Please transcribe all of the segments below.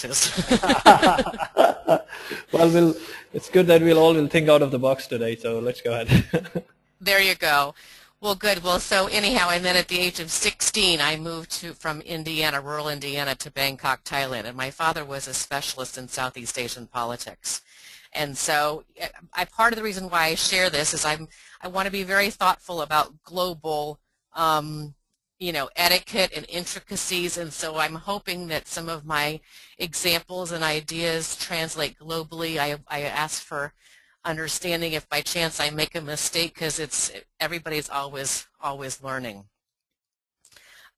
boxes. Well, it's good that we'll all will think out of the box today, so let's go ahead. There you go. Well, good. Well, so anyhow, and then at the age of 16, I moved from Indiana, rural Indiana, to Bangkok, Thailand. And my father was a specialist in Southeast Asian politics. And so part of the reason why I share this is I want to be very thoughtful about global, etiquette and intricacies. And so I'm hoping that some of my examples and ideas translate globally. I ask for understanding if by chance I make a mistake, because everybody's always learning.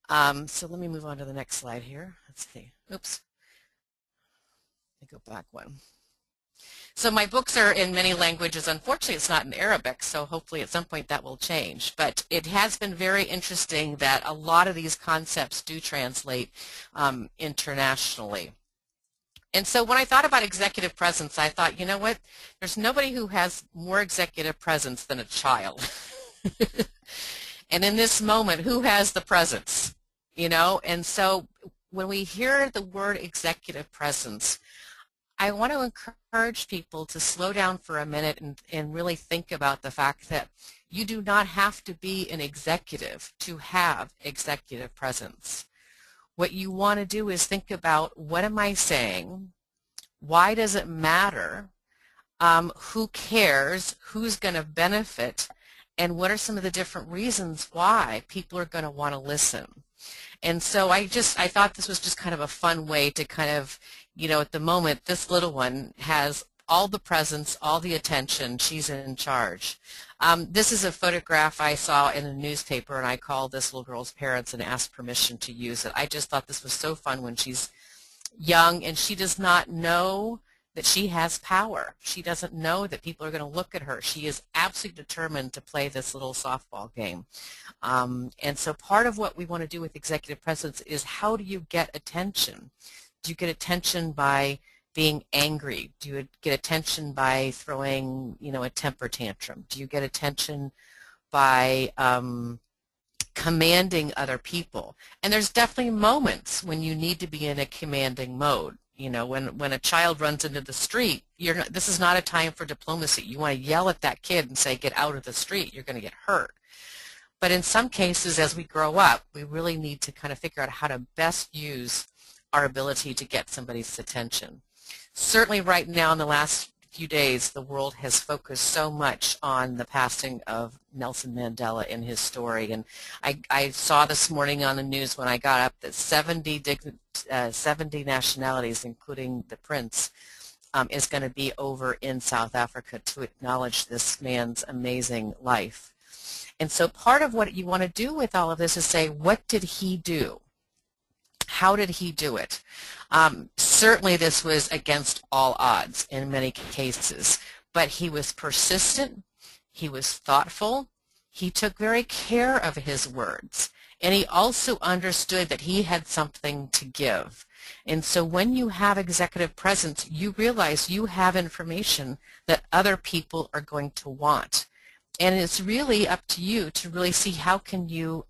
So let me move on to the next slide here. Let's see. Oops. Let me go back one. So my books are in many languages. Unfortunately, it's not in Arabic, so hopefully at some point that will change. But it has been very interesting that a lot of these concepts do translate internationally. And so when I thought about executive presence, I thought, you know what, there's nobody who has more executive presence than a child. And in this moment, who has the presence? And so when we hear the word executive presence, I want to encourage people to slow down for a minute and really think about the fact that you do not have to be an executive to have executive presence. What you want to do is think about, what am I saying? Why does it matter? Who cares? Who's going to benefit? And what are some of the different reasons why people are going to want to listen? And so I thought this was just kind of a fun way to kind of, at the moment, this little one has all the presence, all the attention. She's in charge. This is a photograph I saw in a newspaper, and I called this little girl's parents and asked permission to use it. I just thought this was so fun when she's young and she does not know that she has power. She doesn't know that people are going to look at her. She is absolutely determined to play this little softball game. And so part of what we want to do with executive presence is, how do you get attention? Do you get attention by being angry? Do you get attention by throwing, a temper tantrum? Do you get attention by commanding other people? And there's definitely moments when you need to be in a commanding mode. When a child runs into the street, this is not a time for diplomacy. You want to yell at that kid and say, get out of the street, you're going to get hurt. But in some cases, as we grow up, we really need to kind of figure out how to best use our ability to get somebody's attention. Certainly right now, in the last few days, the world has focused so much on the passing of Nelson Mandela and his story. And I saw this morning on the news when I got up that 70 nationalities, including the Prince, is going to be over in South Africa to acknowledge this man's amazing life. And so part of what you want to do with all of this is say, what did he do? How did he do it? Certainly this was against all odds in many cases, but he was persistent, he was thoughtful, he took very care of his words, and he also understood that he had something to give. And so when you have executive presence, you realize you have information that other people are going to want. And it's really up to you to really see how can you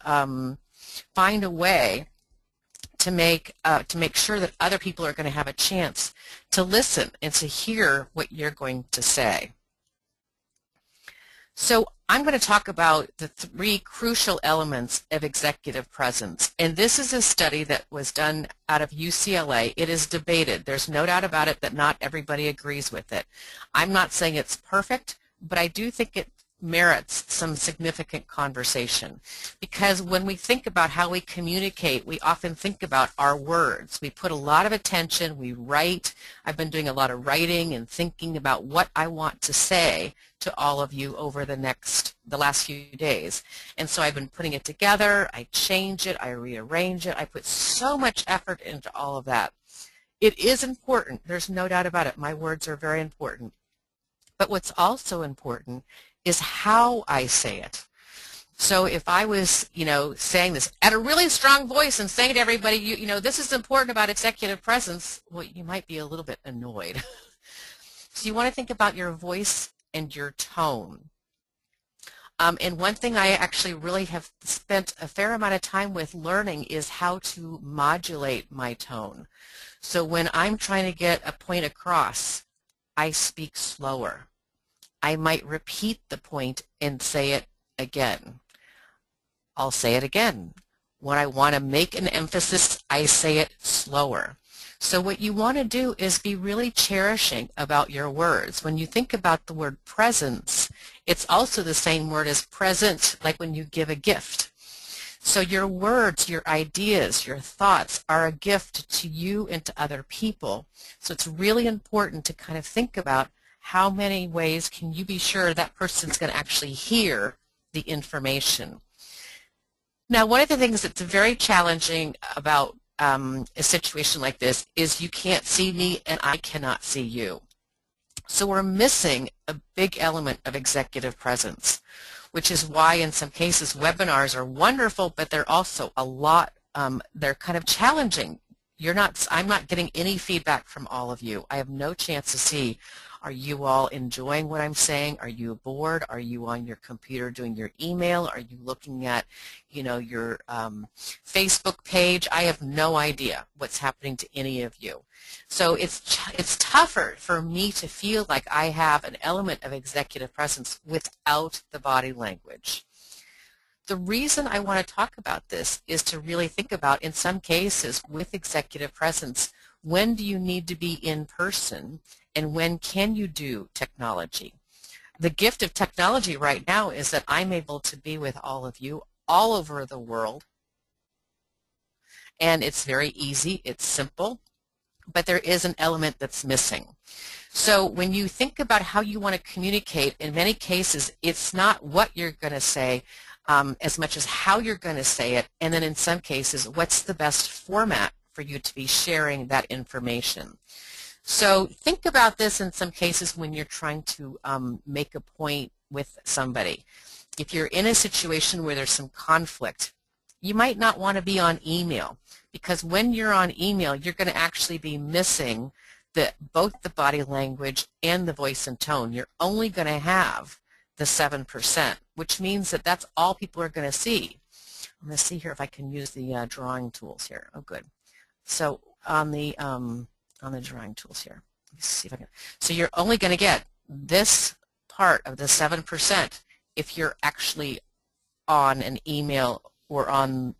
find a way to make sure that other people are going to have a chance to listen and to hear what you're going to say. So I'm going to talk about the 3 crucial elements of executive presence. And this is a study that was done out of UCLA. It is debated. There's no doubt about it that not everybody agrees with it. I'm not saying it's perfect, but I do think it merits some significant conversation, because when we think about how we communicate, we often think about our words. We put a lot of attention, we write. I've been doing a lot of writing and thinking about what I want to say to all of you over the last few days. And so I've been putting it together, I change it, I rearrange it, I put so much effort into all of that. It is important, there's no doubt about it. My words are very important. But what's also important is how I say it. So if I was, saying this at a really strong voice and saying to everybody, this is important about executive presence, well, you might be a little bit annoyed. So you want to think about your voice and your tone. And one thing I actually really have spent a fair amount of time with learning is how to modulate my tone. So when I'm trying to get a point across, I speak slower. I might repeat the point and say it again. I'll say it again. When I want to make an emphasis, I say it slower. So what you want to do is be really cherishing about your words. When you think about the word presence, it's also the same word as present, like when you give a gift. So your words, your ideas, your thoughts are a gift to you and to other people. So it's really important to kind of think about how many ways can you be sure that person's going to actually hear the information. Now, one of the things that's very challenging about a situation like this is you can't see me and I cannot see you. So we're missing a big element of executive presence, which is why in some cases webinars are wonderful, but they're also a lot, they're kind of challenging. I'm not getting any feedback from all of you. I have no chance to see, are you all enjoying what I'm saying? Are you bored? Are you on your computer doing your email? Are you looking at, your Facebook page? I have no idea what's happening to any of you. So it's tougher for me to feel like I have an element of executive presence without the body language. The reason I want to talk about this is to really think about, in some cases with executive presence, when do you need to be in person and when can you do technology? The gift of technology right now is that I'm able to be with all of you all over the world, and it's very easy, it's simple, but there is an element that's missing. So when you think about how you want to communicate, in many cases it's not what you're going to say as much as how you're going to say it, and then in some cases what's the best format for you to be sharing that information. So think about this in some cases when you're trying to make a point with somebody. If you're in a situation where there's some conflict, you might not want to be on email, because when you're on email you're going to actually be missing both the body language and the voice and tone. You're only going to have the 7%, which means that that's all people are going to see. I'm going to see here if I can use the drawing tools here. Oh, good. So on the drawing tools here, let me see if I can. So you're only going to get this part of the 7% if you're actually on an email or on,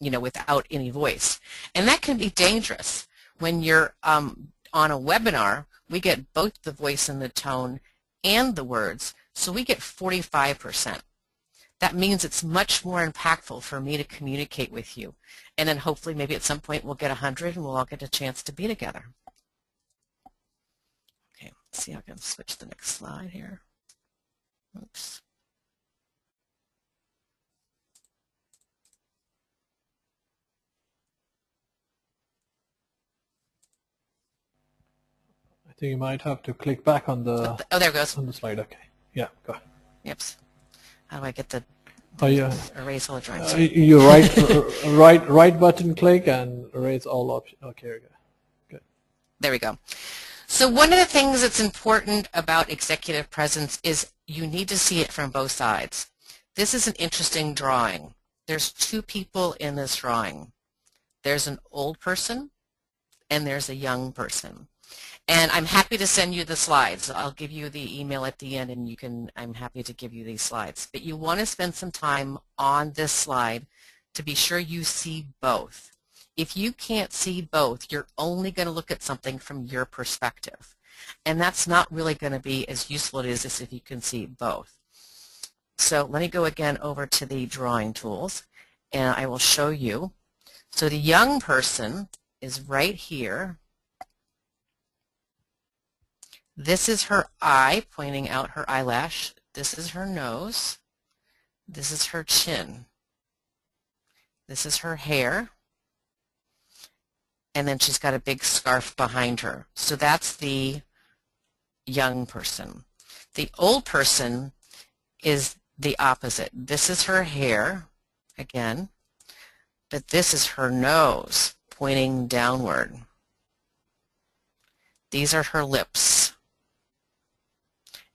without any voice. And that can be dangerous. When you're on a webinar, we get both the voice and the tone and the words, so we get 45%. That means it's much more impactful for me to communicate with you. And then hopefully maybe at some point we'll get 100 and we'll all get a chance to be together. Okay, let's see how I can switch to the next slide here. Oops. I think you might have to click back on the. Oh, there it goes. On the slide. Okay. Yeah. Go ahead. Yep. How do I get the? Oh, yeah. Erase all the drawings. You right button click and erase all options. Okay. Good. There we go. So one of the things that's important about executive presence is you need to see it from both sides. This is an interesting drawing. There's two people in this drawing. There's an old person and there's a young person. And I'm happy to send you the slides. I'll give you the email at the end and I'm happy to give you these slides. But you want to spend some time on this slide to be sure you see both. If you can't see both, you're only going to look at something from your perspective. And that's not really going to be as useful as if you can see both. So let me go again over to the drawing tools and I will show you. So the young person is right here. This is her eye, pointing out her eyelash. This is her nose. This is her chin. This is her hair. And then she's got a big scarf behind her. So that's the young person. The old person is the opposite. This is her hair, again, but this is her nose, pointing downward. These are her lips.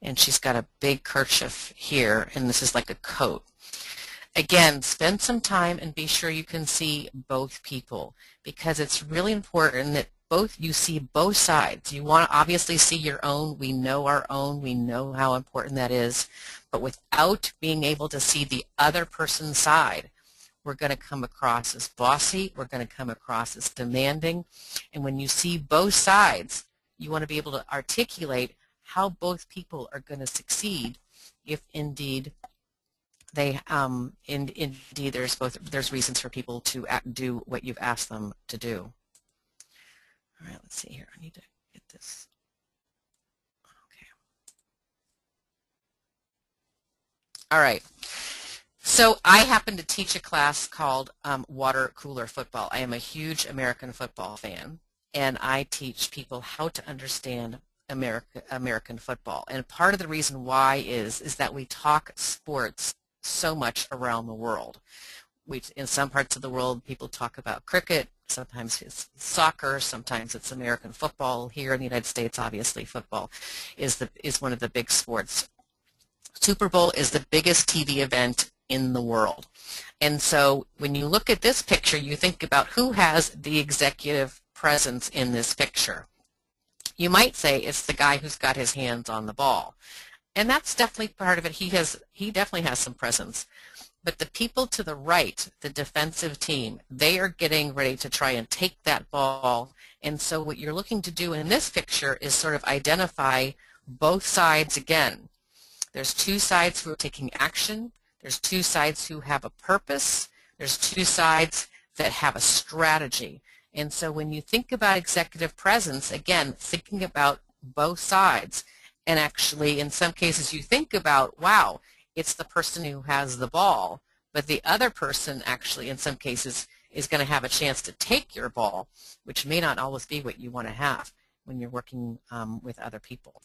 and she's got a big kerchief here, and this is like a coat. Again, spend some time and be sure you can see both people, because it's really important that you see both sides. You want to obviously see your own. We know our own. We know how important that is. But without being able to see the other person's side, we're going to come across as bossy. We're going to come across as demanding. And when you see both sides, you want to be able to articulate how both people are going to succeed if indeed indeed there's reasons for people to do what you've asked them to do. All right, let's see here. I need to get this. Okay. All right. So I happen to teach a class called Water Cooler Football. I am a huge American football fan, and I teach people how to understand American football. And part of the reason why is that we talk sports so much around the world. In some parts of the world, people talk about cricket. Sometimes it's soccer. Sometimes it's American football. Here in the United States, obviously, football is one of the big sports. Super Bowl is the biggest TV event in the world. And so when you look at this picture, you think about who has the executive presence in this picture. You might say it's the guy who's got his hands on the ball. And that's definitely part of it. He definitely has some presence. But the people to the right, the defensive team, they are getting ready to try and take that ball. And so what you're looking to do in this picture is sort of identify both sides again. There's two sides who are taking action. There's two sides who have a purpose. There's two sides that have a strategy. And so when you think about executive presence, again, thinking about both sides, and actually in some cases you think about, wow, it's the person who has the ball, but the other person actually in some cases is going to have a chance to take your ball, which may not always be what you want to have when you're working with other people.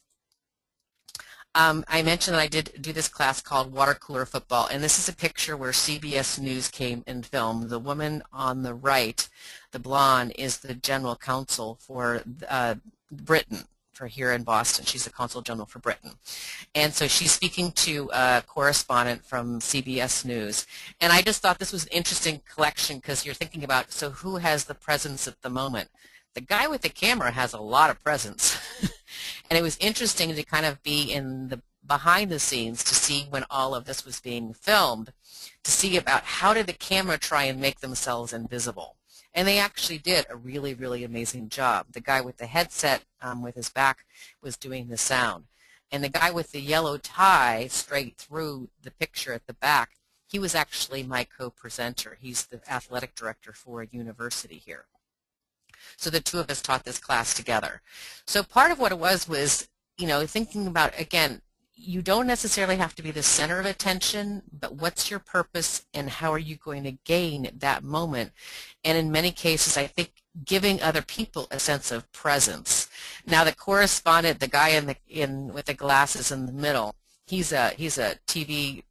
I mentioned that I did do this class called Water Cooler Football, and this is a picture where CBS News came and filmed. The woman on the right, the blonde, is the general counsel for Britain, for here in Boston. She's the consul general for Britain. And so she's speaking to a correspondent from CBS News. And I just thought this was an interesting collection because you're thinking about, so who has the presence at the moment? The guy with the camera has a lot of presence. And it was interesting to kind of be in the behind the scenes to see when all of this was being filmed, to see about how did the camera try and make themselves invisible. And they actually did a really, really amazing job. The guy with the headset with his back was doing the sound. And the guy with the yellow tie straight through the picture at the back, he was actually my co-presenter. He's the athletic director for a university here. So the two of us taught this class together. So part of what it was, you know, thinking about, again, you don't necessarily have to be the center of attention, but what's your purpose and how are you going to gain that moment? And in many cases, I think giving other people a sense of presence. Now the correspondent, the guy with the glasses in the middle, he's a TV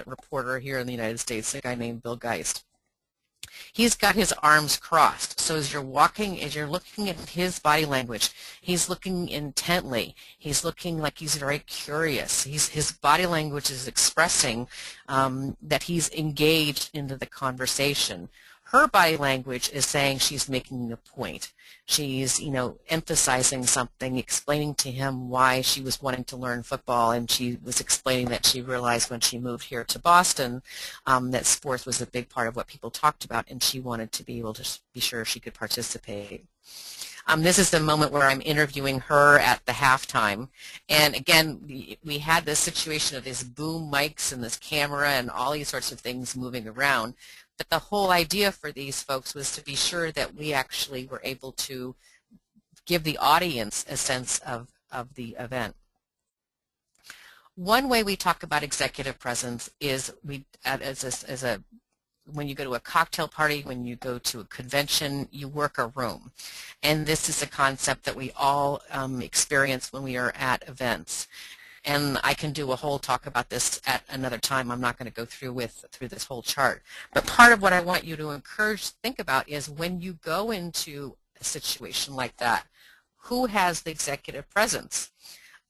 reporter here in the United States, a guy named Bill Geist. He's got his arms crossed. So as you're walking, as you're looking at his body language, he's looking intently. He's looking like he's very curious. His body language is expressing that he's engaged into the conversation. Her body language is saying she's making a point. She's, you know, emphasizing something, explaining to him why she was wanting to learn football, and she was explaining that she realized when she moved here to Boston that sports was a big part of what people talked about, and she wanted to be able to be sure she could participate. This is the moment where I'm interviewing her at the halftime. And again, we had this situation of these boom mics and this camera and all these sorts of things moving around. But the whole idea for these folks was to be sure that we actually were able to give the audience a sense of the event. One way we talk about executive presence is when you go to a cocktail party, when you go to a convention, you work a room. And this is a concept that we all experience when we are at events. And I can do a whole talk about this at another time. I'm not going to go through this whole chart. But part of what I want you to encourage, think about is when you go into a situation like that, who has the executive presence?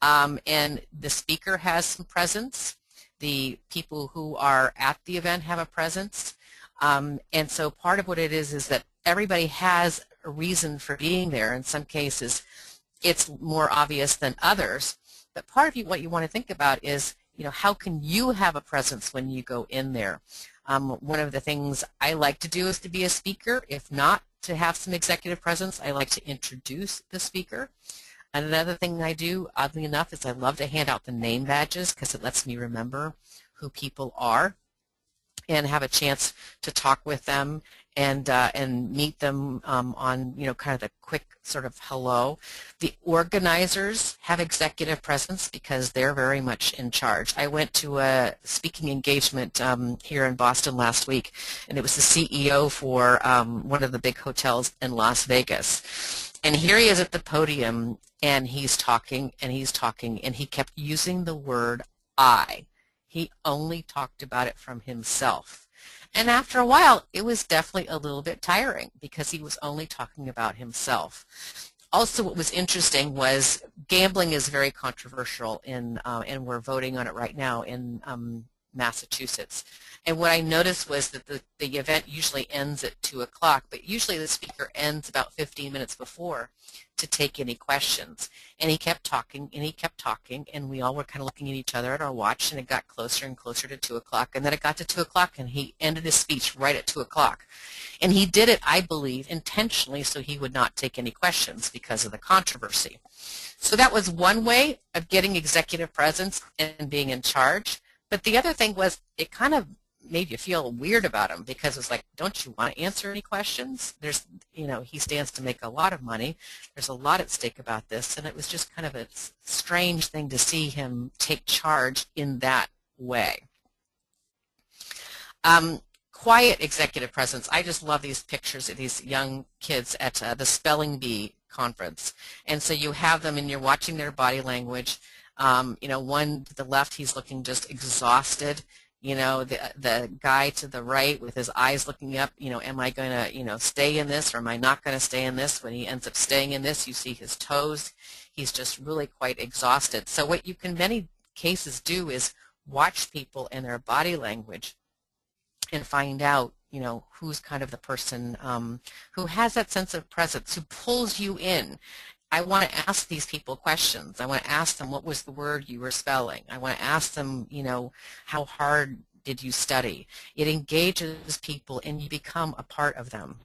And the speaker has some presence. The people who are at the event have a presence. And so part of what it is that everybody has a reason for being there. In some cases, it's more obvious than others. But part of what you want to think about is, how can you have a presence when you go in there? One of the things I like to do is to be a speaker. If not, to have some executive presence, I like to introduce the speaker. Another thing I do, oddly enough, is I love to hand out the name badges because it lets me remember who people are and have a chance to talk with them and meet them on kind of the quick sort of hello. The organizers have executive presence because they're very much in charge. I went to a speaking engagement here in Boston last week, and it was the CEO for one of the big hotels in Las Vegas. And here he is at the podium, and he's talking and he's talking, and he kept using the word I. He only talked about it from himself. And after a while, it was definitely a little bit tiring because he was only talking about himself. Also, what was interesting was gambling is very controversial and we're voting on it right now in Massachusetts. And what I noticed was that the event usually ends at 2 o'clock, but usually the speaker ends about 15 minutes before to take any questions. And he kept talking and he kept talking, and we all were kind of looking at each other at our watch, and it got closer and closer to 2 o'clock, and then it got to 2 o'clock and he ended his speech right at 2 o'clock. And he did it, I believe, intentionally so he would not take any questions because of the controversy. So that was one way of getting executive presence and being in charge. But the other thing was it kind of made you feel weird about him because it was like, don't you want to answer any questions? There's, he stands to make a lot of money. There's a lot at stake about this, and it was just kind of a strange thing to see him take charge in that way. Quiet executive presence. I just love these pictures of these young kids at the Spelling Bee conference. And so you have them and you're watching their body language. One to the left, he's looking just exhausted. The guy to the right with his eyes looking up, am I going to, stay in this or am I not going to stay in this? When he ends up staying in this, you see his toes. He's just really quite exhausted. So what you can in many cases do is watch people and their body language and find out, who's kind of the person who has that sense of presence, who pulls you in. I want to ask these people questions. I want to ask them, what was the word you were spelling? I want to ask them, how hard did you study? It engages people and you become a part of them.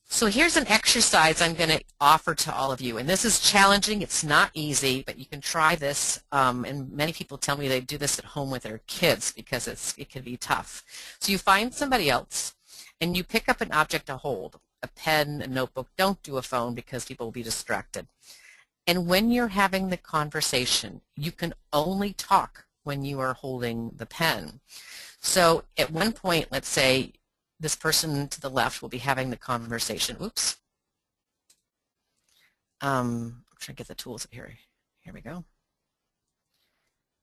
So here's an exercise I'm going to offer to all of you. And this is challenging. It's not easy, but you can try this. And many people tell me they do this at home with their kids because it can be tough. So you find somebody else and you pick up an object to hold. A pen, a notebook. Don't do a phone because people will be distracted. And when you're having the conversation, you can only talk when you are holding the pen. So at one point, let's say this person to the left will be having the conversation. Oops. I'm trying to get the tools up here. Here we go.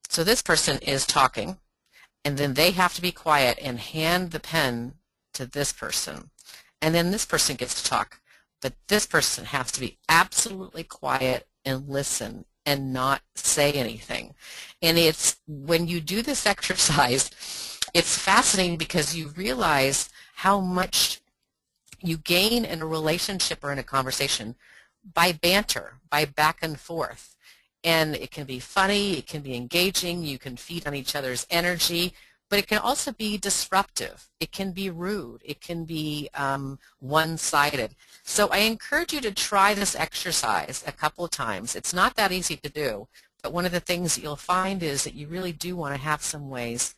So this person is talking, and then they have to be quiet and hand the pen to this person. And then this person gets to talk, but this person has to be absolutely quiet and listen and not say anything. And it's when you do this exercise, it's fascinating because you realize how much you gain in a relationship or in a conversation by banter, by back and forth. And it can be funny, it can be engaging, you can feed on each other's energy, but it can also be disruptive. It can be rude. It can be one-sided. So I encourage you to try this exercise a couple of times. It's not that easy to do, but one of the things that you'll find is that you really do want to have some ways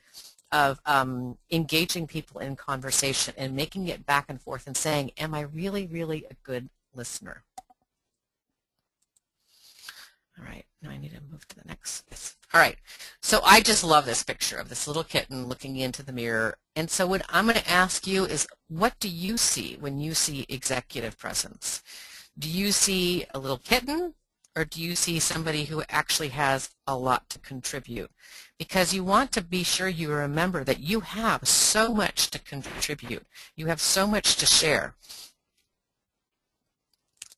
of engaging people in conversation and making it back and forth and saying, am I really, really a good listener? All right, now I need to move to the next. Yes. All right, so I just love this picture of this little kitten looking into the mirror. And so what I'm going to ask you is, what do you see when you see executive presence? Do you see a little kitten, or do you see somebody who actually has a lot to contribute? Because you want to be sure you remember that you have so much to contribute. You have so much to share.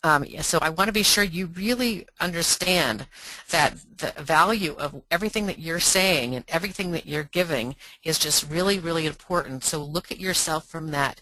Yeah, so I want to be sure you really understand that the value of everything that you're saying and everything that you're giving is just really, really important. So look at yourself from that.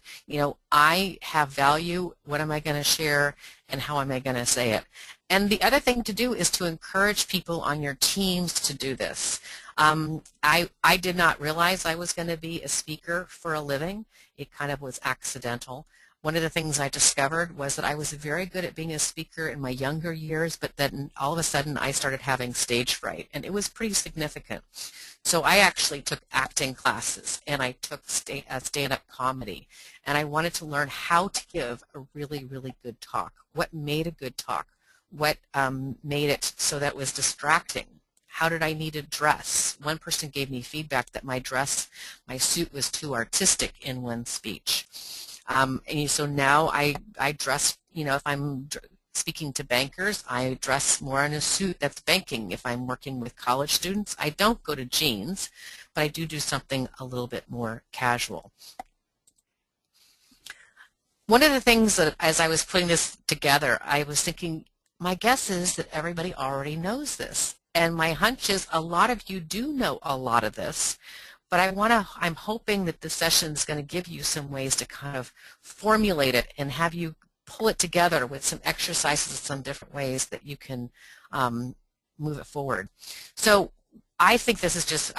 I have value. What am I going to share, and how am I going to say it? And the other thing to do is to encourage people on your teams to do this. I did not realize I was going to be a speaker for a living. It kind of was accidental. One of the things I discovered was that I was very good at being a speaker in my younger years, but then all of a sudden I started having stage fright, and it was pretty significant. So I actually took acting classes, and I took stand-up comedy, and I wanted to learn how to give a really, really good talk. What made a good talk? What made it so that it was distracting? How did I need to dress? One person gave me feedback that my suit was too artistic in one speech. And so now I dress, if I'm speaking to bankers, I dress more in a suit that's banking. If I'm working with college students, I don't go to jeans, but I do something a little bit more casual. One of the things that as I was putting this together, I was thinking, my guess is that everybody already knows this. And my hunch is a lot of you do know a lot of this. But I'm hoping that this session is going to give you some ways to kind of formulate it and have you pull it together with some exercises, some different ways that you can move it forward. So I think this is just,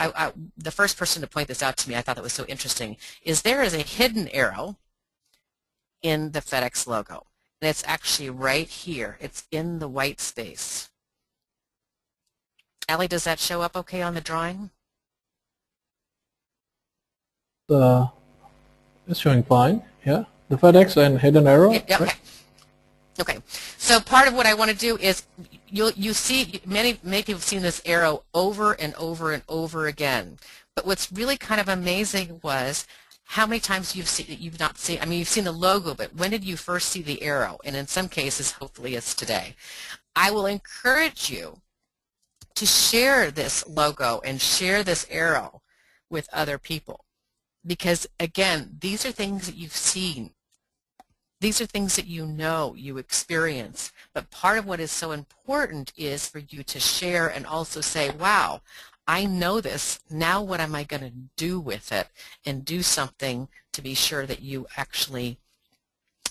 the first person to point this out to me, I thought that was so interesting, is there is a hidden arrow in the FedEx logo. And it's actually right here. It's in the white space. Allie, does that show up okay on the drawing? It's showing fine. Yeah, the FedEx and hidden arrow. Yeah, okay. Okay. So part of what I want to do is you see many people have seen this arrow over and over and over again. But what's really kind of amazing was how many times you've seen the logo, but when did you first see the arrow? And in some cases, hopefully it's today. I will encourage you to share this logo and share this arrow with other people. Because, again, these are things that you've seen. These are things that you know, you experience. But part of what is so important is for you to share and also say, wow, I know this. Now what am I going to do with it? And do something to be sure that you actually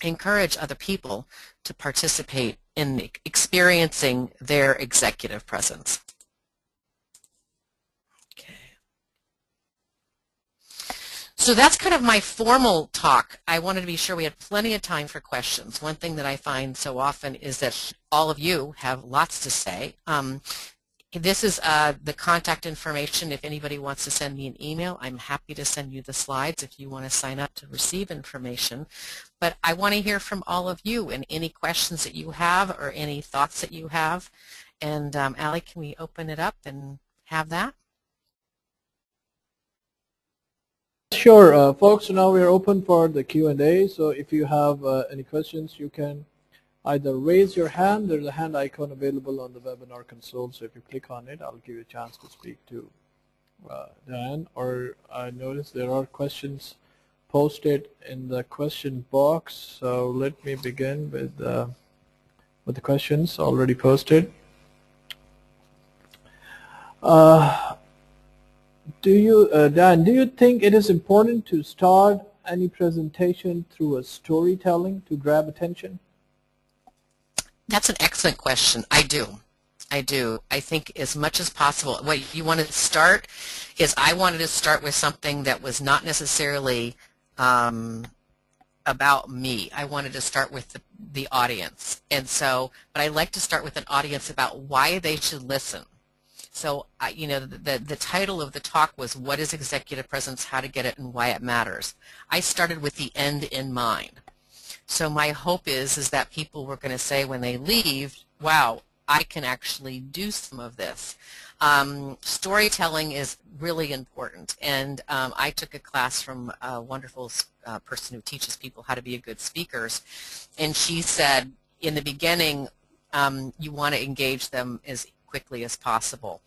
encourage other people to participate in experiencing their executive presence. So that's kind of my formal talk. I wanted to be sure we had plenty of time for questions. One thing that I find so often is that all of you have lots to say. This is the contact information. If anybody wants to send me an email, I'm happy to send you the slides if you want to sign up to receive information. But I want to hear from all of you and any questions that you have or any thoughts that you have. And Allie, can we open it up and have that? Sure, folks. Now we are open for the Q&A. So if you have any questions, you can either raise your hand. There's a hand icon available on the webinar console. So if you click on it, I'll give you a chance to speak to Diane. Or I notice there are questions posted in the question box. So let me begin with the questions already posted. Dan, do you think it is important to start any presentation through a storytelling to grab attention? That's an excellent question. I do. I think as much as possible. What you want to start is I wanted to start with something that was not necessarily about me. I wanted to start with the audience. And so, but I like to start with an audience about why they should listen. So, the title of the talk was What is Executive Presence, How to Get It, and Why It Matters. I started with the end in mind. So my hope is that people were going to say when they leave, wow, I can actually do some of this. Storytelling is really important. And I took a class from a wonderful person who teaches people how to be a good speakers. And she said, in the beginning, you want to engage them as quickly as possible.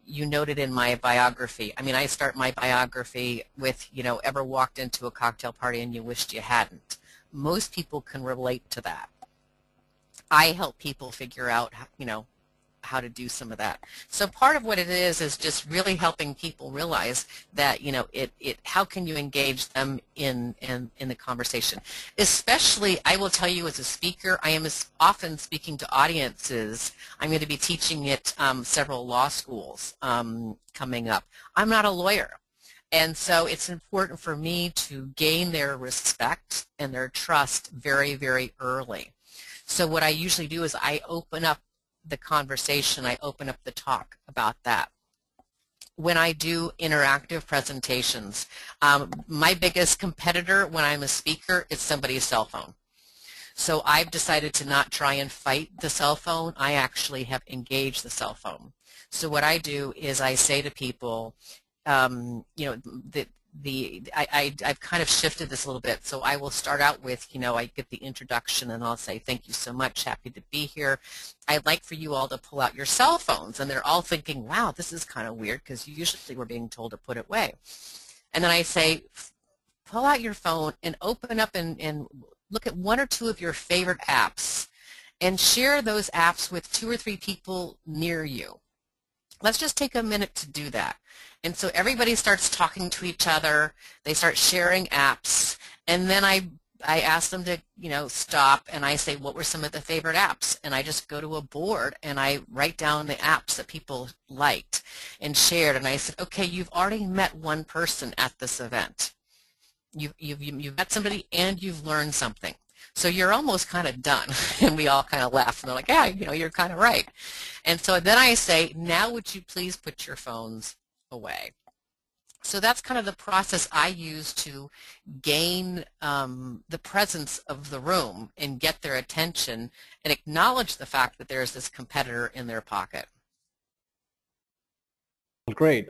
You noted in my biography, I start my biography with, ever walked into a cocktail party and you wished you hadn't. Most people can relate to that. I help people figure out, how to do some of that. So part of what it is just really helping people realize that, how can you engage them in the conversation. Especially, I will tell you, as a speaker, I am often speaking to audiences. I'm going to be teaching at several law schools coming up. I'm not a lawyer. And so it's important for me to gain their respect and their trust very, very early. So what I usually do is I open up the conversation, I open up the talk about that. When I do interactive presentations, my biggest competitor when I'm a speaker is somebody's cell phone. So I've decided to not try and fight the cell phone. I actually have engaged the cell phone. So what I do is I say to people, I've kind of shifted this a little bit. So I will start out with, I get the introduction and I'll say, thank you so much, happy to be here. I'd like for you all to pull out your cell phones. And they're all thinking, wow, this is kind of weird because usually we're being told to put it away. And then I say, pull out your phone and open up and look at one or two of your favorite apps and share those apps with 2 or 3 people near you. Let's just take a minute to do that. And so everybody starts talking to each other. They start sharing apps. And then I ask them to, stop, and I say, what were some of the favorite apps? And I just go to a board and I write down the apps that people liked and shared. And I said, okay, you've already met one person at this event. You've met somebody and you've learned something. So you're almost kind of done. And we all kind of laugh. And they're like, yeah, you're kind of right. And so then I say, now would you please put your phones away? So that's kind of the process I use to gain the presence of the room and get their attention and acknowledge the fact that there's this competitor in their pocket. Great.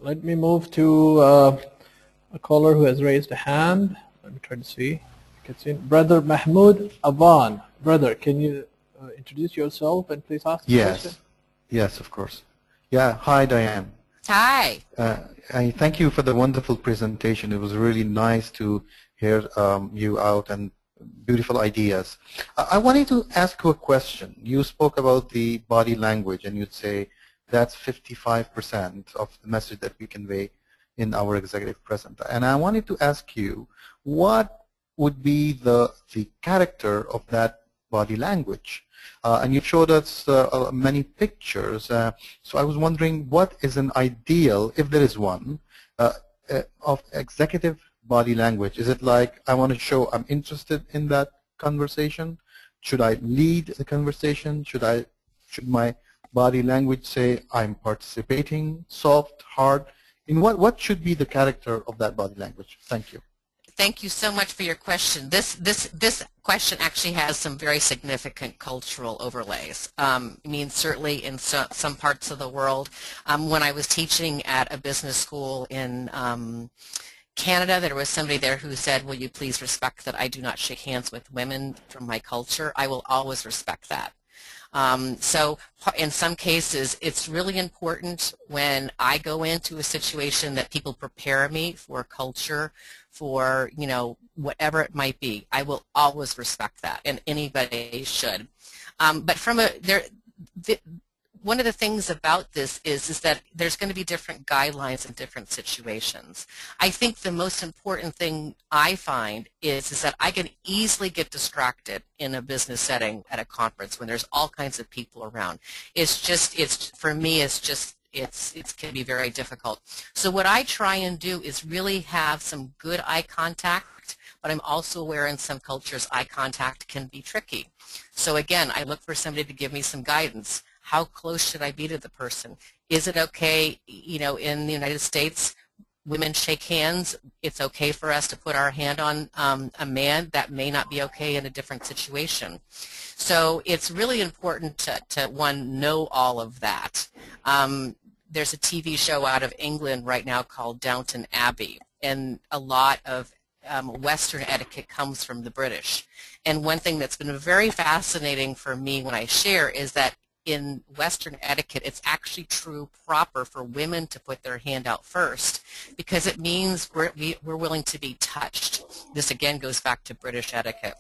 Let me move to a caller who has raised a hand. Let me try to see. Brother Mahmoud Avan. Brother, can you introduce yourself and please ask the question? Yes, of course. Yeah, hi Diane. Hi. I thank you for the wonderful presentation. It was really nice to hear you out and beautiful ideas. I wanted to ask you a question. You spoke about the body language and you'd say that's 55% of the message that we convey in our executive presenter. And I wanted to ask you, what would be the character of that body language? And you showed us many pictures. So I was wondering, what is an ideal, if there is one, of executive body language? Is it like, I want to show I'm interested in that conversation? Should I lead the conversation? Should my body language say I'm participating, soft, hard? In what should be the character of that body language? Thank you. Thank you so much for your question. This question actually has some very significant cultural overlays. I mean, certainly in some parts of the world. When I was teaching at a business school in Canada, there was somebody there who said, will you please respect that I do not shake hands with women from my culture? I will always respect that. So in some cases, it's really important when I go into a situation that people prepare me for culture, for, whatever it might be. I will always respect that, and anybody should. But one of the things about this is that there's going to be different guidelines in different situations. I think the most important thing I find is that I can easily get distracted in a business setting at a conference when there's all kinds of people around. For me, it can be very difficult. So what I try and do is really have some good eye contact, but I'm also aware in some cultures eye contact can be tricky. So again, I look for somebody to give me some guidance. How close should I be to the person? Is it okay, in the United States, women shake hands. It's okay for us to put our hand on a man. That may not be okay in a different situation. So it's really important to one, know all of that. There's a TV show out of England right now called Downton Abbey, and a lot of Western etiquette comes from the British. And one thing that's been very fascinating for me when I share is that in Western etiquette, it's actually proper for women to put their hand out first, because it means we're willing to be touched. This again goes back to British etiquette.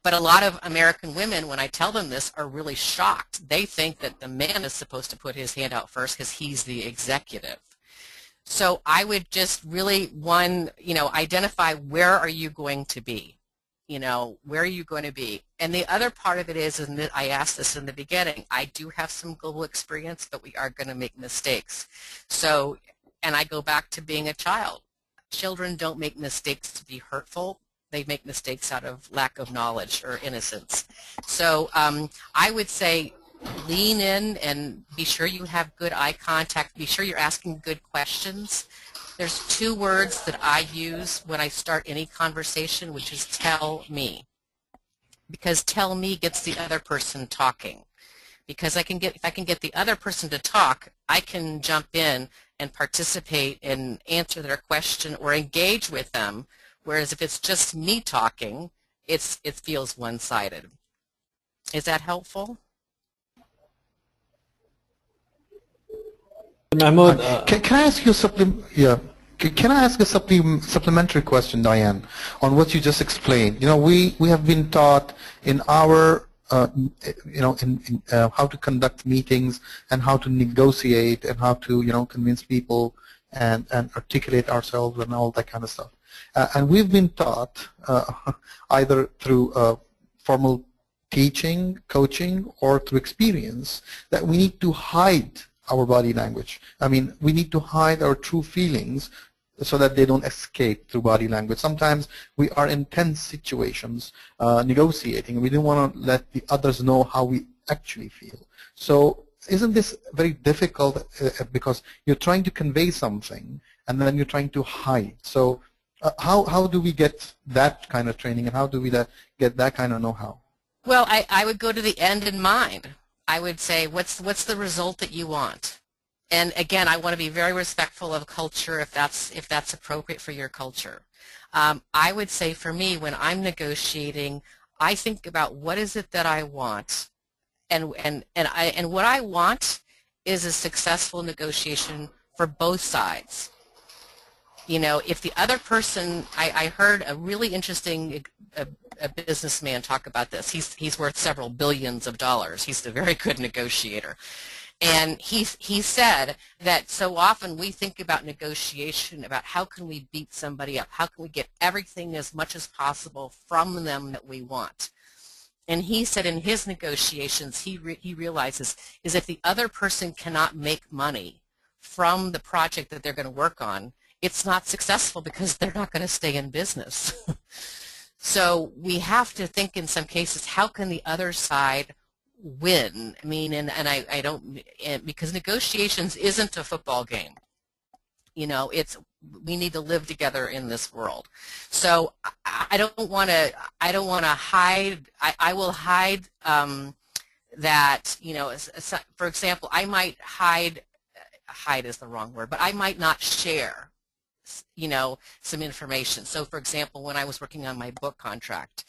But a lot of American women, when I tell them this, are really shocked. They think that the man is supposed to put his hand out first because he's the executive. So I would just really, identify where are you going to be? Where are you going to be? And the other part of it is, and I asked this in the beginning, I do have some global experience, but we are going to make mistakes. So, and I go back to being a child. Children don't make mistakes to be hurtful. They make mistakes out of lack of knowledge or innocence. So I would say lean in and be sure you have good eye contact. Be sure you're asking good questions. There's two words that I use when I start any conversation, which is tell me. Because tell me gets the other person talking. Because if I can get the other person to talk, I can jump in and participate and answer their question or engage with them. Whereas if it's just me talking, it feels one-sided. Is that helpful? Mahmoud, can I ask you something? Yeah. Can I ask a supplementary question, Diane, on what you just explained? We have been taught in our how to conduct meetings and how to negotiate and how to convince people and articulate ourselves and all that kind of stuff. And we've been taught either through formal teaching, coaching, or through experience that we need to hide our body language. I mean, we need to hide our true feelings so that they don't escape through body language. Sometimes we are in tense situations negotiating. We don't want to let the others know how we actually feel. So isn't this very difficult because you're trying to convey something and then you're trying to hide? So how do we get that kind of training, and how do we get that kind of know-how? Well, I would go to the end in mind. I would say, what's the result that you want? And again, I want to be very respectful of culture if that's appropriate for your culture. I would say for me, when I'm negotiating, I think about what is it that I want, and what I want is a successful negotiation for both sides. If the other person, I heard a really interesting a businessman talk about this. He's worth several billions of dollars. He's a very good negotiator. And he said that so often we think about negotiation, about how can we beat somebody up, how can we get everything as much as possible from them that we want. And he said in his negotiations, he realizes is if the other person cannot make money from the project that they're going to work on, it's not successful because they're not going to stay in business. So we have to think in some cases, how can the other side win? I mean, and I don't, because negotiations isn't a football game. We need to live together in this world. So I don't want to hide. I will hide that, for example, I might hide is the wrong word, but I might not share some information. So for example, when I was working on my book contract,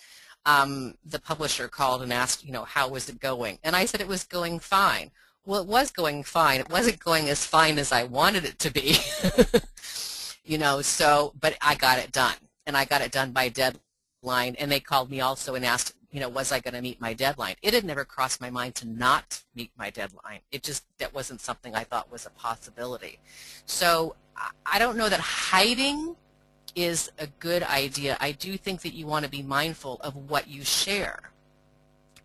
the publisher called and asked, how was it going? And I said it was going fine. Well, it was going fine. It wasn't going as fine as I wanted it to be. But I got it done. And I got it done by deadline. And they called me also and asked, was I going to meet my deadline? It had never crossed my mind to not meet my deadline. That wasn't something I thought was a possibility. So I don't know that hiding is a good idea. I do think that you want to be mindful of what you share.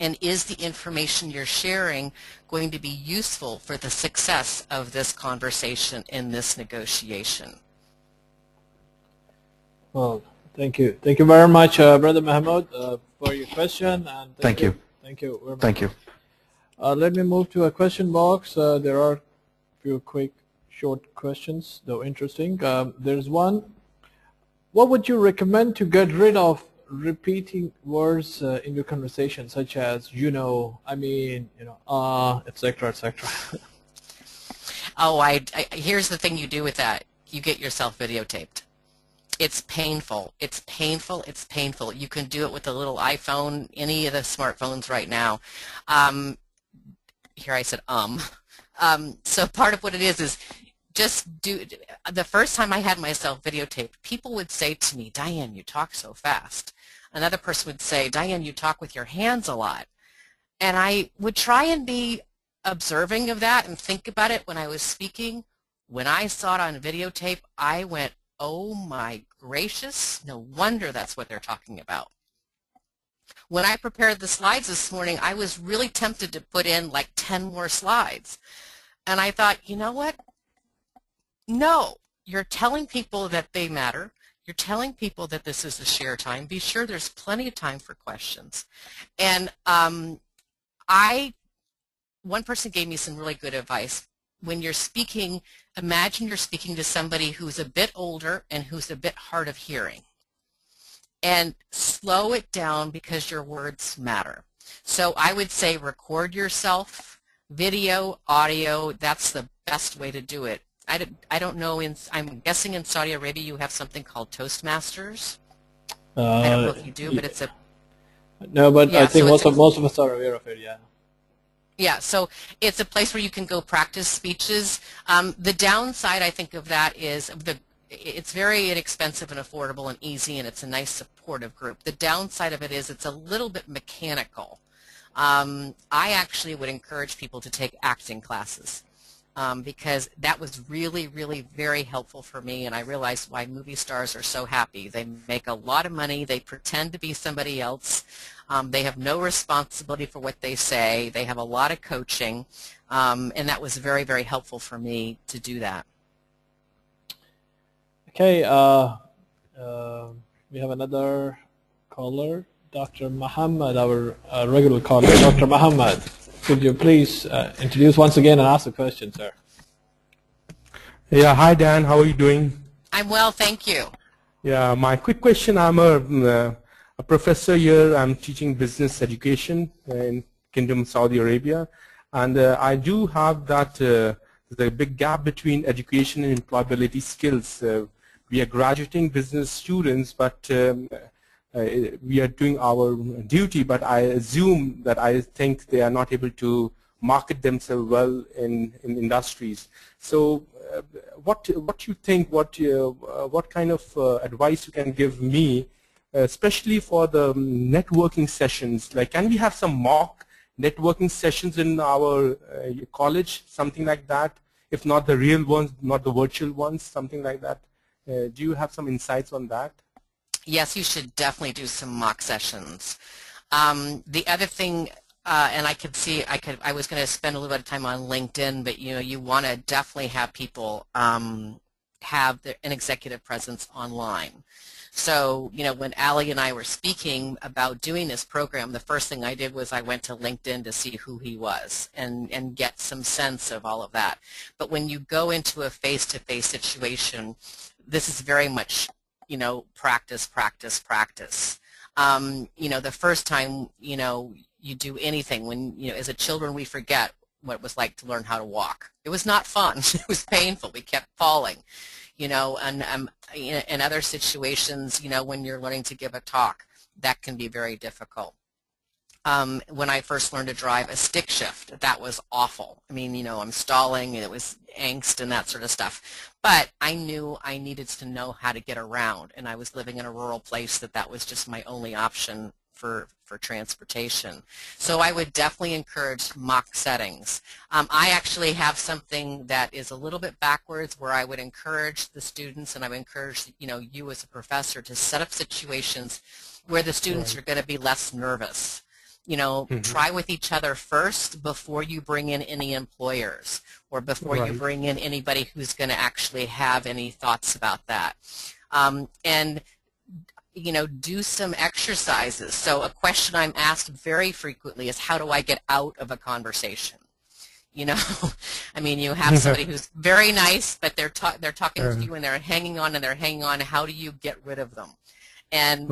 And is the information you're sharing going to be useful for the success of this conversation in this negotiation? Well, thank you. Thank you very much, Brother Mahmoud, for your question. And thank you. Thank you very much. Thank you. Let me move to a question box. There are a few quick, short questions, though interesting. There's one. What would you recommend to get rid of repeating words in your conversation, such as, I mean, etc., etc.? Oh, here's the thing you do with that. You get yourself videotaped. It's painful. It's painful. It's painful. You can do it with a little iPhone, any of the smartphones right now. Here I said So part of what it is just do. The first time I had myself videotaped, people would say to me, Diane, you talk so fast. Another person would say, Diane, you talk with your hands a lot. And I would try and be observing of that and think about it when I was speaking. When I saw it on videotape, I went, oh my gracious, no wonder that's what they're talking about. When I prepared the slides this morning, I was really tempted to put in like 10 more slides. And I thought, you know what? No, you're telling people that they matter. You're telling people that this is a share time. Be sure there's plenty of time for questions. And one person gave me some really good advice. When you're speaking, imagine you're speaking to somebody who's a bit older and who's a bit hard of hearing. And slow it down because your words matter. So I would say record yourself, video, audio, that's the best way to do it. I don't know, I'm guessing in Saudi Arabia you have something called Toastmasters. I don't know if you do, but it's a... No, but yeah, I think so most of us are aware of it, yeah. Yeah, so it's a place where you can go practice speeches. The downside, I think, of that is it's very inexpensive and affordable and easy, and it's a nice supportive group. The downside of it is it's a little bit mechanical. I actually would encourage people to take acting classes because that was really, really very helpful for me, and I realized why movie stars are so happy. They make a lot of money. They pretend to be somebody else. They have no responsibility for what they say. They have a lot of coaching, and that was very, very helpful for me to do that. Okay, we have another caller, Dr. Muhammad, our regular caller. Dr. Muhammad, could you please introduce once again and ask the question, sir? Yeah, hi Dan, how are you doing? I'm well, thank you. Yeah, my quick question, I'm a professor here. I'm teaching business education in Kingdom of Saudi Arabia, and I do have that the big gap between education and employability skills. We are graduating business students, but we are doing our duty, but I assume that I think they are not able to market themselves well in industries. So what you think, what kind of advice you can give me, especially for the networking sessions? Like, can we have some mock networking sessions in our college, something like that? If not the real ones, not the virtual ones, something like that. Do you have some insights on that? Yes, you should definitely do some mock sessions. The other thing, and I was going to spend a little bit of time on LinkedIn, but you want to definitely have people have an executive presence online. So, when Ali and I were speaking about doing this program, the first thing I did was I went to LinkedIn to see who he was and get some sense of all of that. But when you go into a face-to-face situation, this is very much, practice, practice, practice. The first time, you do anything, when, as a children, we forget what it was like to learn how to walk. It was not fun. It was painful. We kept falling, and in other situations, when you're learning to give a talk, that can be very difficult. When I first learned to drive a stick shift, that was awful. I mean, I'm stalling, and it was angst and that sort of stuff. But I knew I needed to know how to get around, and I was living in a rural place that was just my only option for transportation. So I would definitely encourage mock settings. I actually have something that is a little bit backwards, where I would encourage the students, and I would encourage you as a professor, to set up situations where the students are going to be less nervous. Try with each other first before you bring in any employers, or before you bring in anybody who's going to actually have any thoughts about that. And do some exercises. So a question I'm asked very frequently is, how do I get out of a conversation? I mean, you have somebody who's very nice, but they're talking to you, and they're hanging on and they're hanging on. How do you get rid of them? And,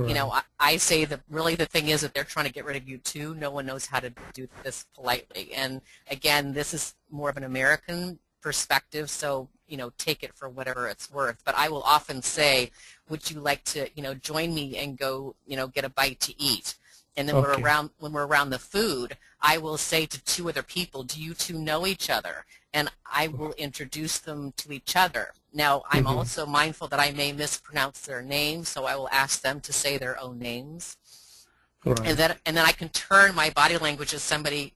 I say that really the thing is that they're trying to get rid of you too. No one knows how to do this politely. And again, this is more of an American perspective, so, take it for whatever it's worth. But I will often say, would you like to, join me and go, get a bite to eat? And then Okay. when we're around the food, I will say to two other people, do you two know each other? And I will introduce them to each other. Now, I'm also mindful that I may mispronounce their names, so I will ask them to say their own names. Right. And then I can turn my body language as somebody,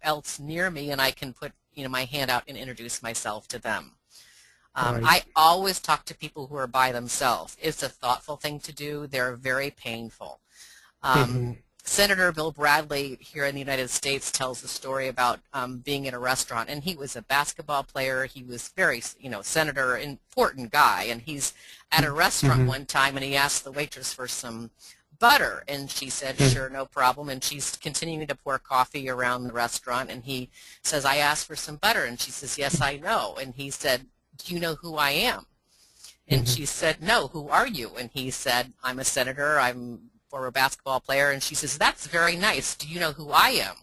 else near me, and I can put, my hand out and introduce myself to them. Right. I always talk to people who are by themselves. It's a thoughtful thing to do. They're very painful. Senator Bill Bradley here in the United States tells the story about being in a restaurant, and he was a basketball player. He was very, senator, important guy, and he's at a restaurant one time, and he asked the waitress for some butter, and she said, sure, no problem, and she's continuing to pour coffee around the restaurant, and he says, I asked for some butter, and she says, yes, I know, and he said, do you know who I am? And she said, no, who are you? And he said, I'm a senator, I'm former basketball player, and she says, that's very nice. Do you know who I am?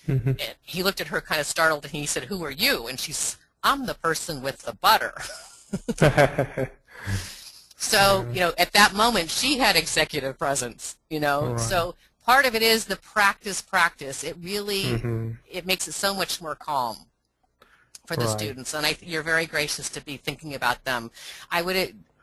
And he looked at her kind of startled, and he said, who are you? And she says, I'm the person with the butter. So, at that moment, she had executive presence, Right. So part of it is the practice. It really, it makes it so much more calm for the Right. students, and you're very gracious to be thinking about them.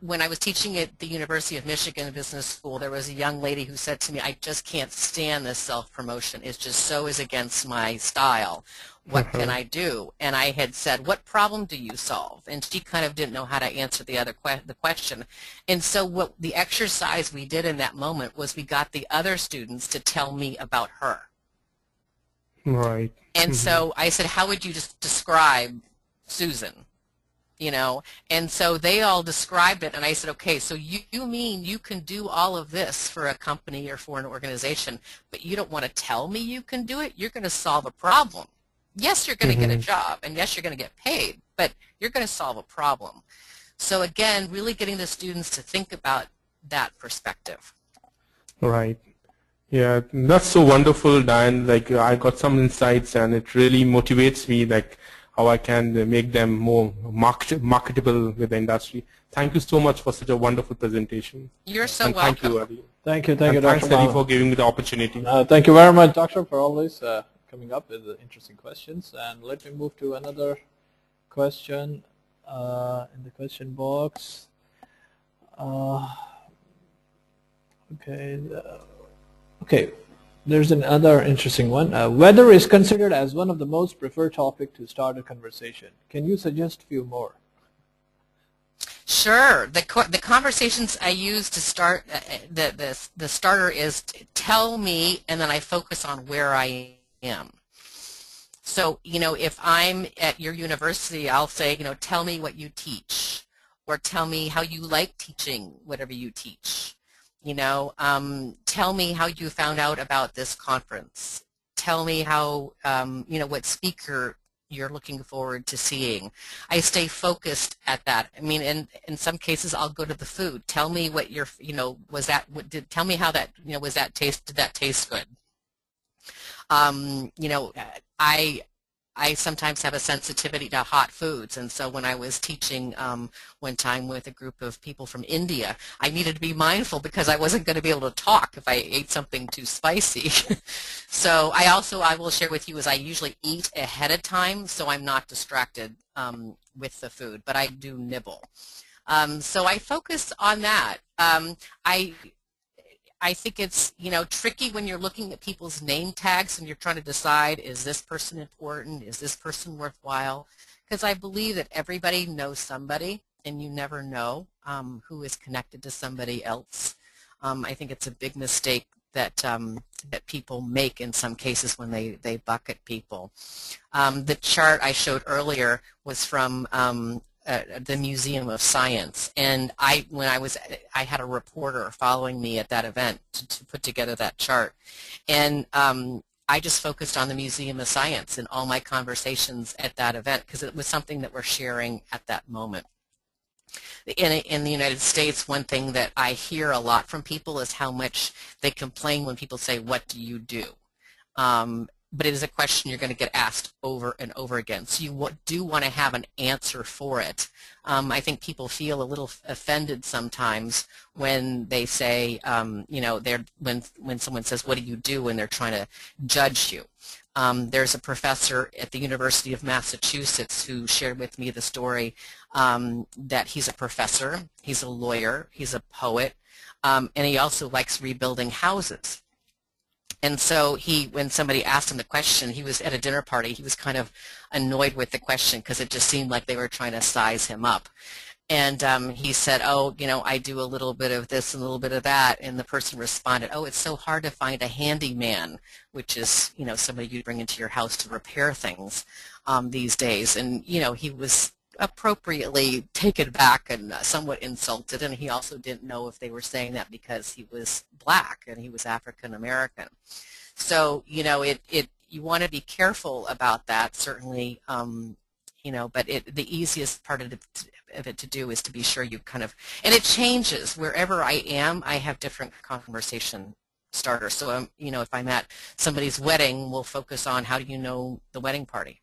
When I was teaching at the University of Michigan Business School, there was a young lady who said to me, I just can't stand this self-promotion. It just so is against my style. What can I do? And I had said, what problem do you solve? And she kind of didn't know how to answer the question. And so what the exercise we did in that moment was we got the other students to tell me about her. Right. And so I said, how would you just describe Susan? And so they all described it, and I said, okay, so you mean you can do all of this for a company or for an organization, but you don't want to tell me you can do it? You're going to solve a problem. Yes, you're going to get a job, and yes, you're going to get paid, but you're going to solve a problem. So again, really getting the students to think about that perspective. Right. Yeah, that's so wonderful, Diane. Like, I got some insights, and it really motivates me, like, how I can make them more marketable with the industry. Thank you so much for such a wonderful presentation. You're so and welcome. Thank you, Adi. Thank you, And Dr. thanks, Adi, Mahal. for giving me the opportunity. Thank you very much, Doctor, for always coming up with interesting questions. And let me move to another question in the question box. Okay, there's another interesting one. Weather is considered as one of the most preferred topic to start a conversation. Can you suggest a few more? Sure. The conversations I use to start, the starter is tell me, and then I focus on where I am. So, if I'm at your university, I'll say, tell me what you teach, or tell me how you like teaching whatever you teach. Tell me how you found out about this conference. Tell me how, what speaker you're looking forward to seeing. I stay focused at that. I mean, in some cases, I'll go to the food. Tell me what your, tell me how that, did that taste good? I sometimes have a sensitivity to hot foods, and so when I was teaching one time with a group of people from India, I needed to be mindful because I wasn't going to be able to talk if I ate something too spicy. So I will share with you is I usually eat ahead of time so I'm not distracted with the food, but I do nibble. So I focus on that. I think it's, tricky when you're looking at people's name tags and you're trying to decide, is this person important? Is this person worthwhile? Because I believe that everybody knows somebody, and you never know who is connected to somebody else. I think it's a big mistake that that people make in some cases when they bucket people. The chart I showed earlier was from the Museum of Science, and I had a reporter following me at that event to put together that chart, and I just focused on the Museum of Science in all my conversations at that event because it was something that we're sharing at that moment. In the United States, one thing that I hear a lot from people is how much they complain when people say, what do you do? but it is a question you're going to get asked over and over again. So you do want to have an answer for it. I think people feel a little offended sometimes when they say, you know, when someone says, "What do you do?" and they're trying to judge you. There's a professor at the University of Massachusetts who shared with me the story that he's a professor, he's a lawyer, he's a poet, and he also likes rebuilding houses. And so when somebody asked him the question, he was at a dinner party, he was kind of annoyed with the question because it just seemed like they were trying to size him up. And he said, "Oh, you know, I do a little bit of this and a little bit of that." And the person responded, "Oh, it's so hard to find a handyman," which is, you know, somebody you bring into your house to repair things these days. And, you know, he was appropriately taken back and somewhat insulted, and he also didn't know if they were saying that because he was black and he was African American. So, you know, you want to be careful about that, certainly, you know, but the easiest part of it to do is to be sure you kind of, and it changes wherever I am. I have different conversation starters. So, you know, if I'm at somebody's wedding, we'll focus on how do you know the wedding party.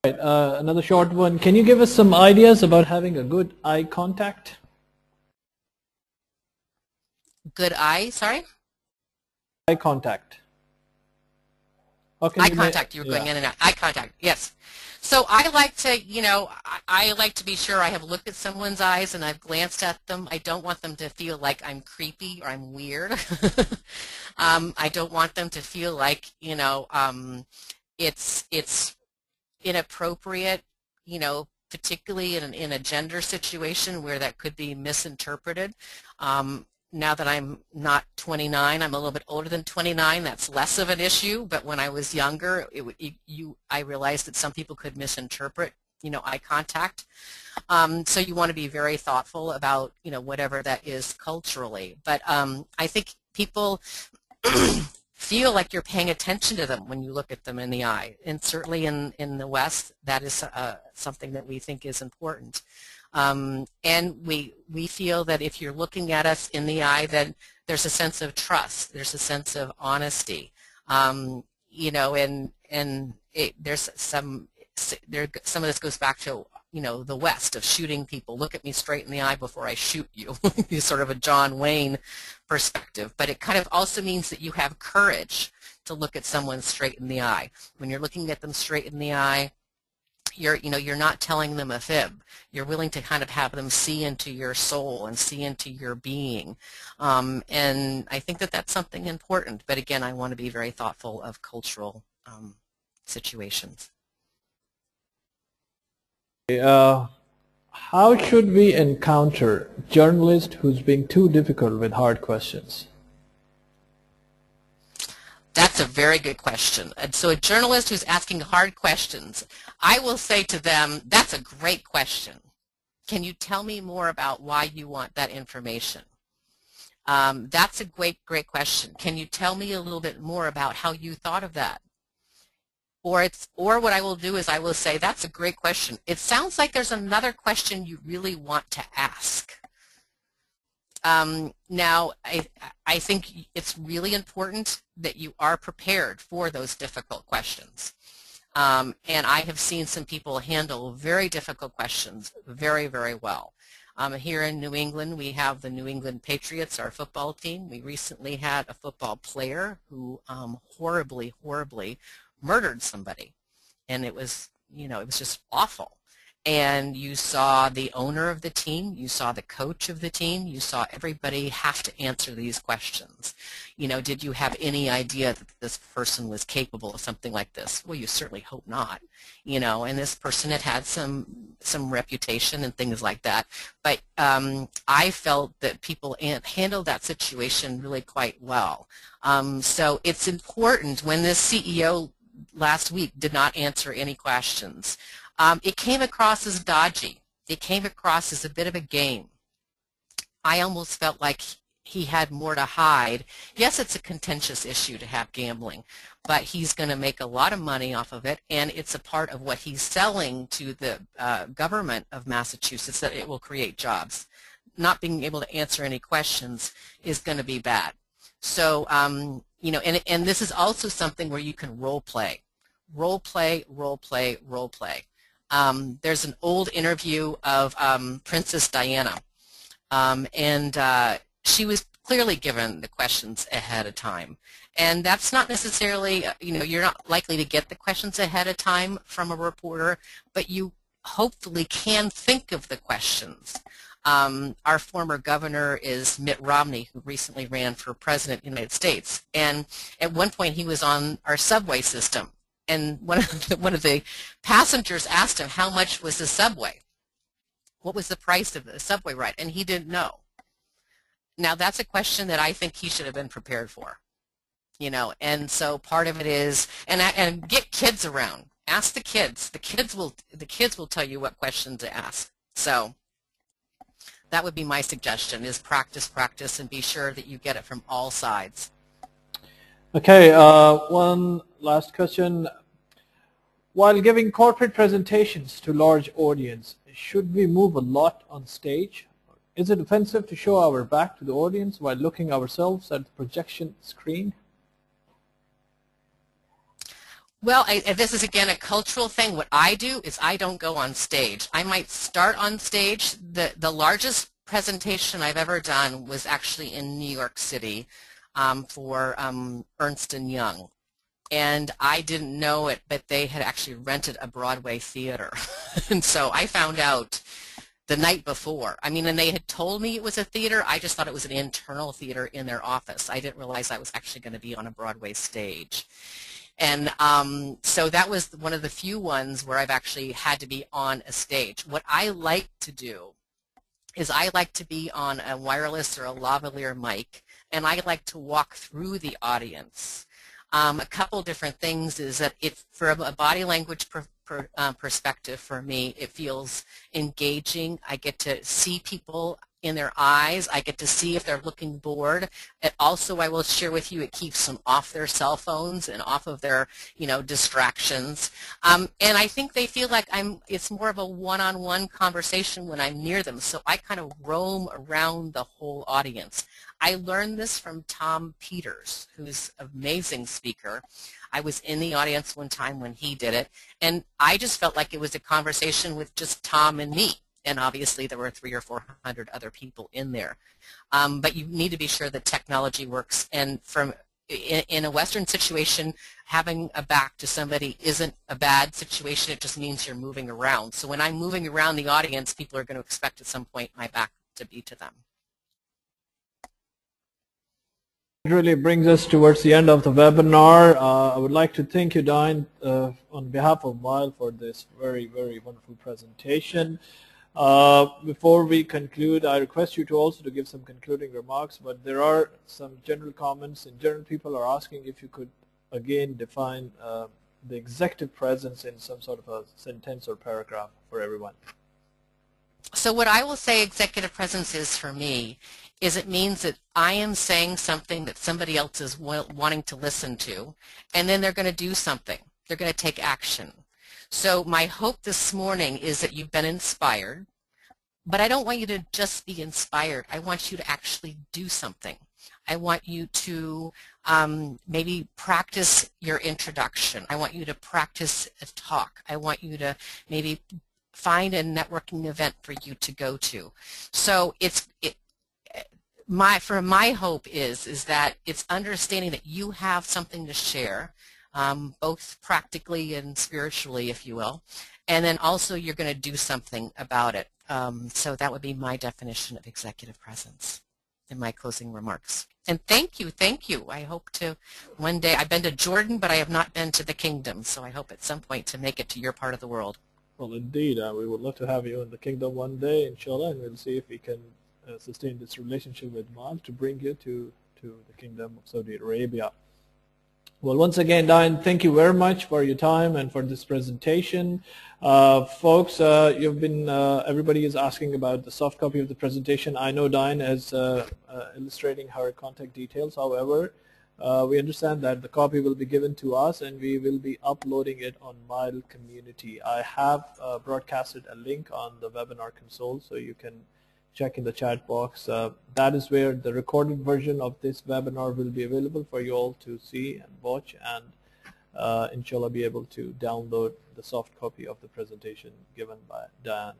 Right, another short one. Can you give us some ideas about having a good eye contact? Good eye, sorry? Eye contact. Eye contact, you were going in and out. Eye contact, yes. So I like to, you know, I like to be sure I have looked at someone's eyes and I've glanced at them. I don't want them to feel like I'm creepy or I'm weird. I don't want them to feel like, you know, it's inappropriate, you know, particularly in a gender situation where that could be misinterpreted. Now that I'm not 29, I'm a little bit older than 29, that's less of an issue, but when I was younger, I realized that some people could misinterpret, you know, eye contact. So you want to be very thoughtful about, you know, whatever that is culturally. But I think people feel like you're paying attention to them when you look at them in the eye. And certainly in the West, that is something that we think is important. And we feel that if you're looking at us in the eye, then there's a sense of trust, there's a sense of honesty, you know, and there's some of this goes back to, you know, the West of shooting people. Look at me straight in the eye before I shoot you. It's sort of a John Wayne perspective, but it kind of also means that you have courage to look at someone straight in the eye. When you're looking at them straight in the eye, you're not telling them a fib. You're willing to kind of have them see into your soul and see into your being. And I think that that's something important. But again, I want to be very thoughtful of cultural situations. How should we encounter a journalist who's being too difficult with hard questions? That's a very good question. And so a journalist who's asking hard questions, I will say to them, that's a great question. Can you tell me more about why you want that information? That's a great question. Can you tell me a little bit more about how you thought of that? Or what I will do is I will say, that's a great question. It sounds like there's another question you really want to ask. Now, I think it's really important that you are prepared for those difficult questions. And I have seen some people handle very difficult questions very, very well. Here in New England, we have the New England Patriots, our football team. We recently had a football player who horribly, horribly murdered somebody. And it was, you know, it was just awful. And you saw the owner of the team, you saw the coach of the team, you saw everybody have to answer these questions. You know, did you have any idea that this person was capable of something like this? Well, you certainly hope not. You know, and this person had some reputation and things like that. But I felt that people handled that situation really quite well. So it's important. When this CEO last week did not answer any questions, it came across as dodgy. It came across as a bit of a game. I almost felt like he had more to hide. Yes, it's a contentious issue to have gambling, but he's going to make a lot of money off of it, and it's a part of what he's selling to the government of Massachusetts, that it will create jobs. Not being able to answer any questions is going to be bad. So, you know, and this is also something where you can role play. Role play, role play, role play. There's an old interview of Princess Diana, and she was clearly given the questions ahead of time. And that's not necessarily, you know, you're not likely to get the questions ahead of time from a reporter, but you hopefully can think of the questions. Our former governor is Mitt Romney, who recently ran for president of the United States. And at one point he was on our subway system. And one of the passengers asked him how much was the subway. What was the price of the subway ride? And he didn't know. Now that's a question that I think he should have been prepared for. You know, and so part of it is, and get kids around. Ask the kids. The kids will tell you what questions to ask. So that would be my suggestion: is practice, practice, and be sure that you get it from all sides. Okay, one last question. While giving corporate presentations to large audience, should we move a lot on stage? Is it offensive to show our back to the audience while looking ourselves at the projection screen? Well, this is again a cultural thing. What I do is I don't go on stage. I might start on stage. The largest presentation I've ever done was actually in New York City for Ernst & Young. And I didn't know it, but they had actually rented a Broadway theater. And so I found out the night before. I mean, and they had told me it was a theater. I just thought it was an internal theater in their office. I didn't realize I was actually going to be on a Broadway stage. And so that was one of the few ones where I've actually had to be on a stage. What I like to do is I like to be on a wireless or a lavalier mic, and I like to walk through the audience. A couple different things is that from a body language perspective, for me, it feels engaging. I get to see people in their eyes. I get to see if they're looking bored. It also, I will share with you, it keeps them off their cell phones and off of their, you know, distractions. And I think they feel like it's more of a one-on-one conversation when I'm near them. So I kind of roam around the whole audience. I learned this from Tom Peters, who's an amazing speaker. I was in the audience one time when he did it, and I just felt like it was a conversation with just Tom and me. And obviously there were 300 or 400 other people in there. But you need to be sure that technology works. And in a Western situation, having a back to somebody isn't a bad situation. It just means you're moving around. So when I'm moving around the audience, people are going to expect at some point my back to be to them. It really brings us towards the end of the webinar. I would like to thank you, Diane, on behalf of Mile for this very, very wonderful presentation. Before we conclude, I request you to also to give some concluding remarks, but there are some general comments. In general, people are asking if you could again define the executive presence in some sort of a sentence or paragraph for everyone. So what I will say executive presence is for me is it means that I am saying something that somebody else is wanting to listen to, and then they're going to do something. They're going to take action. So my hope this morning is that you've been inspired, but I don't want you to just be inspired. I want you to actually do something. I want you to maybe practice your introduction. I want you to practice a talk. I want you to maybe find a networking event for you to go to. So my hope is that it's understanding that you have something to share, both practically and spiritually, if you will, and then also you're going to do something about it. So that would be my definition of executive presence in my closing remarks. And thank you, thank you. I hope to one day, I've been to Jordan, but I have not been to the kingdom, so I hope at some point to make it to your part of the world. Well, indeed, we would love to have you in the kingdom one day, inshallah, and we'll see if we can sustain this relationship with Mom to bring you to the kingdom of Saudi Arabia. Well, once again, Diane, thank you very much for your time and for this presentation. Folks, everybody is asking about the soft copy of the presentation. I know Diane is illustrating her contact details. However, we understand that the copy will be given to us and we will be uploading it on Mile Community. I have broadcasted a link on the webinar console so you can check in the chat box. That is where the recorded version of this webinar will be available for you all to see and watch, and inshallah be able to download the soft copy of the presentation given by Diane.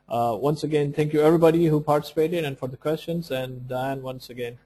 Once again, thank you everybody who participated and for the questions, and Diane, once again,